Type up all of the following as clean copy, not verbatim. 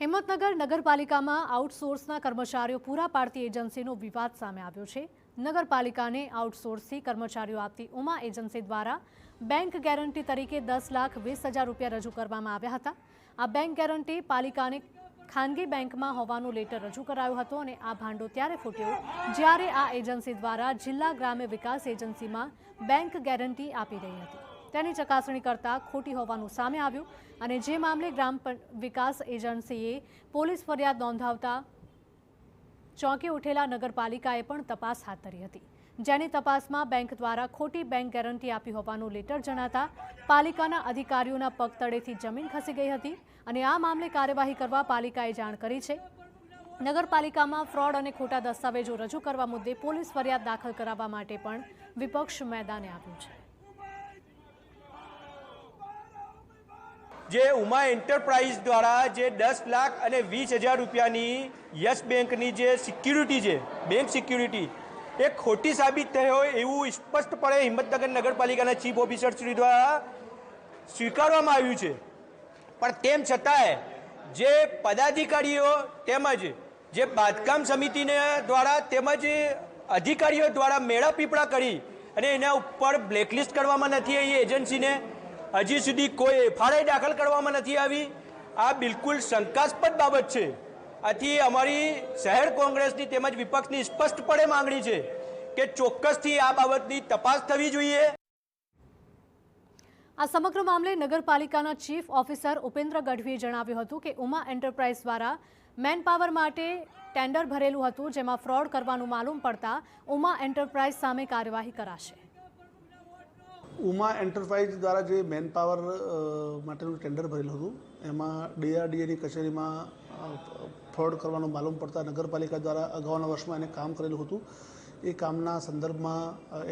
હિંમતનગર નગરપાલિકામાં આઉટસોર્સના કર્મચારીઓ પૂરા પાડતી એજન્સીનો વિવાદ સામે આવ્યો છે। નગરપાલિકાને આઉટસોર્સથી કર્મચારીઓ આપતી ઉમા એજન્સી દ્વારા બેંક ગેરંટી તરીકે 10,20,000 રૂપિયા રજૂ કરવામાં આવ્યા હતા। આ બેંક ગેરંટી પાલિકાને ખાનગી બેંકમાં હોવાનું લેટર રજૂ કરાયું હતું અને આ ભાંડો ત્યારે ફૂટ્યો જ્યારે આ એજન્સી દ્વારા જિલ્લા ગ્રામ્ય વિકાસ એજન્સીમાં બેંક ગેરંટી આપી રહી હતી। તેની ચકાસણી કરતા ખોટી હોવાનું સામે આવ્યું અને જે મામલે ગ્રામ વિકાસ એજન્સીએ પોલીસ ફરિયાદ નોંધાવતા ચોંકી ઉઠેલા નગરપાલિકાએ પણ તપાસ હાથ ધરી હતી, જેની તપાસમાં બેંક દ્વારા ખોટી બેંક ગેરંટી આપી હોવાનું લેટર જણાતા પાલિકાના અધિકારીઓના પગ તળેથી જમીન ખસી ગઈ હતી અને આ મામલે કાર્યવાહી કરવા પાલિકાએ જાણ કરી છે। નગરપાલિકામાં ફ્રોડ અને ખોટા દસ્તાવેજો રજૂ કરવા મુદ્દે પોલીસ ફરિયાદ દાખલ કરાવવા માટે પણ વિપક્ષ મેદાને આવ્યું છે। જે ઉમા એન્ટરપ્રાઇઝ દ્વારા જે 10,20,000 રૂપિયાની યસ બેંકની જે સિક્યુરિટી છે, બેંક સિક્યુરિટી, એ ખોટી સાબિત થઈ હોય એવું સ્પષ્ટપણે હિંમતનગર નગરપાલિકાના ચીફ ઓફિસર શ્રી દ્વારા સ્વીકારવામાં આવ્યું છે। પણ તેમ છતાંય જે પદાધિકારીઓ તેમજ જે બાંધકામ સમિતિને દ્વારા તેમજ અધિકારીઓ દ્વારા મેળાપીપળા કરી અને એના ઉપર બ્લેકલિસ્ટ કરવામાં નથી આવી એજન્સીને, હજી સુધી કોઈ એફઆઈઆર દાખલ કરવામાં નથી આવી। આ બિલકુલ શંકાસ્પદ બાબત છે। આથી અમારી શહેર કોંગ્રેસની તેમજ વિપક્ષની સ્પષ્ટપણે માંગણી છે કે ચોક્કસથી આ બાબતની તપાસ થવી જોઈએ। આ સમગ્ર મામલે નગરપાલિકાના ચીફ ઓફિસર ઉપેન્દ્ર ગઢવીએ જણાવ્યું હતું કે ઉમા એન્ટરપ્રાઇઝ દ્વારા મેનપાવર માટે ટેન્ડર ભરેલું હતું, જેમાં ફ્રોડ કરવાનું માલુમ પડતા ઉમા એન્ટરપ્રાઇઝ સામે કાર્યવાહી કરાશે। ઉમા એન્ટરપ્રાઇઝ દ્વારા જે મેનપાવર માટેનું ટેન્ડર ભરેલું હતું એમાં ડીઆરડીએની કચેરીમાં ફ્રોડ કરવાનું માલુમ પડતા નગરપાલિકા દ્વારા અગાઉના વર્ષમાં એને કામ કરેલું હતું। એ કામના સંદર્ભમાં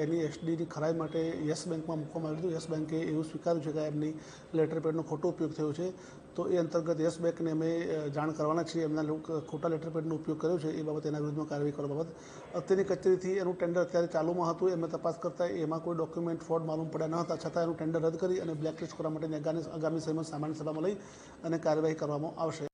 એની એસડીની ખરાઈ માટે યસ બેંકમાં મૂકવામાં આવ્યું હતું। યસ બેંકે એવું સ્વીકાર્યું છે કે એમની લેટર પેડનો ખોટો ઉપયોગ થયો છે, તો એ અંતર્ગત યસ બેંકને અમે જાણ કરવાના છીએ। એમના ખોટા લેટર પેડનો ઉપયોગ કર્યો છે એ બાબતે એના વિરુદ્ધમાં કાર્યવાહી કરવા બાબત અત્યારની કચેરીથી એનું ટેન્ડર અત્યારે ચાલુમાં હતું। એમને તપાસ કરતાં એમાં કોઈ ડોક્યુમેન્ટ ફ્રોડ માલુમ પડ્યા ન હતા, છતાં એનું ટેન્ડર રદ કરી અને બ્લેકલિસ્ટ કરવા માટે આગામી સમયમાં સામાન્ય સભામાં લઈ અને કાર્યવાહી કરવામાં આવશે।